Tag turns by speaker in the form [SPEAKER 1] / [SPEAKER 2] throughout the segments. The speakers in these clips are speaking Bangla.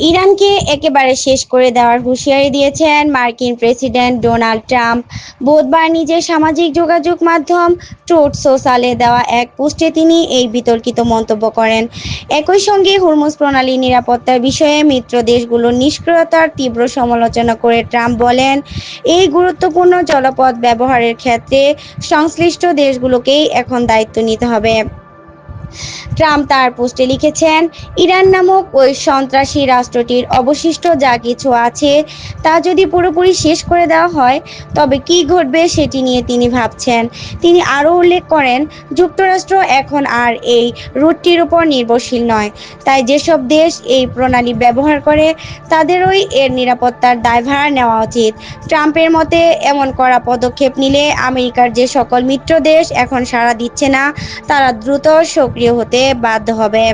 [SPEAKER 1] ইরানকে একেবারে শেষ করে দেওয়ার হুঁশিয়ারি দিয়েছেন মার্কিন প্রেসিডেন্ট ডোনাল্ড ট্রাম্প। বুধবার নিজের সামাজিক যোগাযোগ মাধ্যম ট্রুথ সোশ্যালে দেওয়া এক পোস্টে তিনি এই বিতর্কিত মন্তব্য করেন। একই সঙ্গে হরমুজ প্রণালী নিরাপত্তার বিষয়ে মিত্র দেশগুলোর নিষ্ক্রিয়তার তীব্র সমালোচনা করে ট্রাম্প বলেন, এই গুরুত্বপূর্ণ জলপথ ব্যবহারের ক্ষেত্রে সংশ্লিষ্ট দেশগুলোকেই এখন দায়িত্ব নিতে হবে। ট্রাম্প তার পোস্টে লিখেছেন, ইরান নামক ওই সন্ত্রাসী রাষ্ট্রটির অবশিষ্ট যা কিছু আছে তা যদি পুরোপুরি শেষ করে দেওয়া হয় তবে কি ঘটবে সেটি নিয়ে তিনি ভাবছেন। তিনি আরও উল্লেখ করেন, যুক্তরাষ্ট্র এখন আর এই রুটটির উপর নির্ভরশীল নয়, তাই যেসব দেশ এই প্রণালী ব্যবহার করে তাদেরই এর নিরাপত্তার দায়ভার নেওয়া উচিত। ট্রাম্পের মতে এমন কড়া পদক্ষেপ নিলে আমেরিকার যে সকল মিত্র দেশ এখন সাড়া দিচ্ছে না তারা দ্রুত সক্রিয় হতে বাধ্য হবে।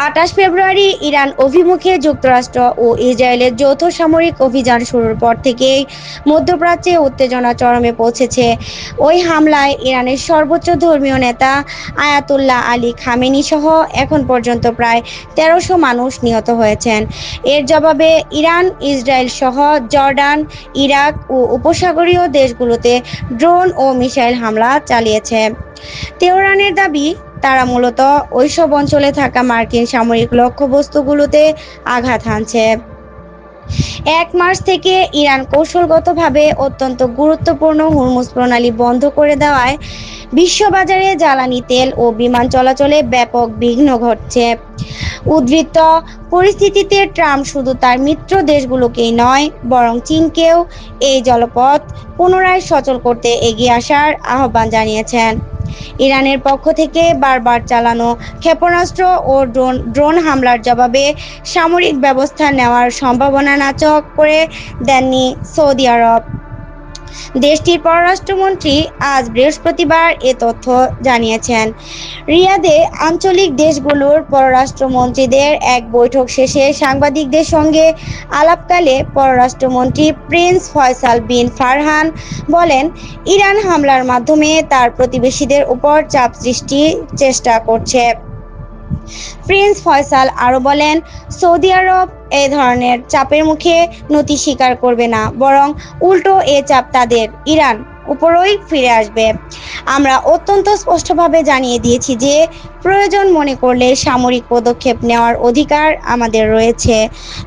[SPEAKER 1] ২৮ ফেব্রুয়ারি ইরান অভিমুখে যুক্তরাষ্ট্র ও ইসরায়েলের যৌথ সামরিক অভিযান শুরুর পর থেকেই মধ্যপ্রাচ্যে উত্তেজনা চরমে পৌঁছেছে। ওই হামলায় ইরানের সর্বোচ্চ ধর্মীয় নেতা আয়াতুল্লাহ আলী খামেনি সহ এখন পর্যন্ত প্রায় ১৩০০ মানুষ নিহত হয়েছেন। এর জবাবে ইরান, ইসরায়েল সহ জর্ডান, ইরাক ও উপসাগরীয় দেশগুলোতে ড্রোন ও মিসাইল হামলা চালিয়েছে। তেহরানের দাবি, তারা মূলত ওইসব অঞ্চলে থাকা মার্কিন সামরিক লক্ষ্যবস্তুগুলোতে আঘাত হানছে। ১ মার্চ থেকে ইরান কৌশলগতভাবে অত্যন্ত গুরুত্বপূর্ণ হরমুজ প্রণালী বন্ধ করে দেওয়ায় বিশ্ববাজারে জ্বালানি তেল ও বিমান চলাচলে ব্যাপক বিঘ্ন ঘটছে। উদ্বৃত্ত পরিস্থিতিতে ট্রাম্প শুধু তার মিত্র দেশগুলোকেই নয় বরং চীনকেও এই জলপথ পুনরায় সচল করতে এগিয়ে আসার আহ্বান জানিয়েছেন। ইরানের পক্ষ থেকে বারবার চালানো ক্ষেপণাস্ত্র ও ড্রোন হামলার জবাবে সামরিক ব্যবস্থা নেওয়ার সম্ভাবনা নাকচ করে দেননি সৌদি আরব। দেশটির পররাষ্ট্রমন্ত্রী আজ বৃহস্পতিবার এ তথ্য জানিয়েছেন। রিয়াদে আঞ্চলিক দেশগুলোর পররাষ্ট্রমন্ত্রীদের এক বৈঠক শেষে সাংবাদিকদের সঙ্গে আলাপকালে পররাষ্ট্রমন্ত্রী প্রিন্স ফয়সাল বিন ফারহান বলেন, ইরান হামলার মাধ্যমে তার প্রতিবেশীদের উপর চাপ সৃষ্টির চেষ্টা করছে। প্রিন্স ফয়সাল আরও বলেন, সৌদি আরব এ ধরনের চাপের মুখে নতি স্বীকার করবে না, বরং উল্টো এ চাপ তাদের ইরান উপরই ফিরে আসবে। আমরা অত্যন্ত স্পষ্টভাবে জানিয়ে দিয়েছি যে প্রয়োজন মনে করলে সামরিক পদক্ষেপ নেওয়ার অধিকার আমাদের রয়েছে।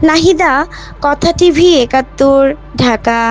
[SPEAKER 1] নাহিদা, কথা টিভি ৭১, ঢাকা।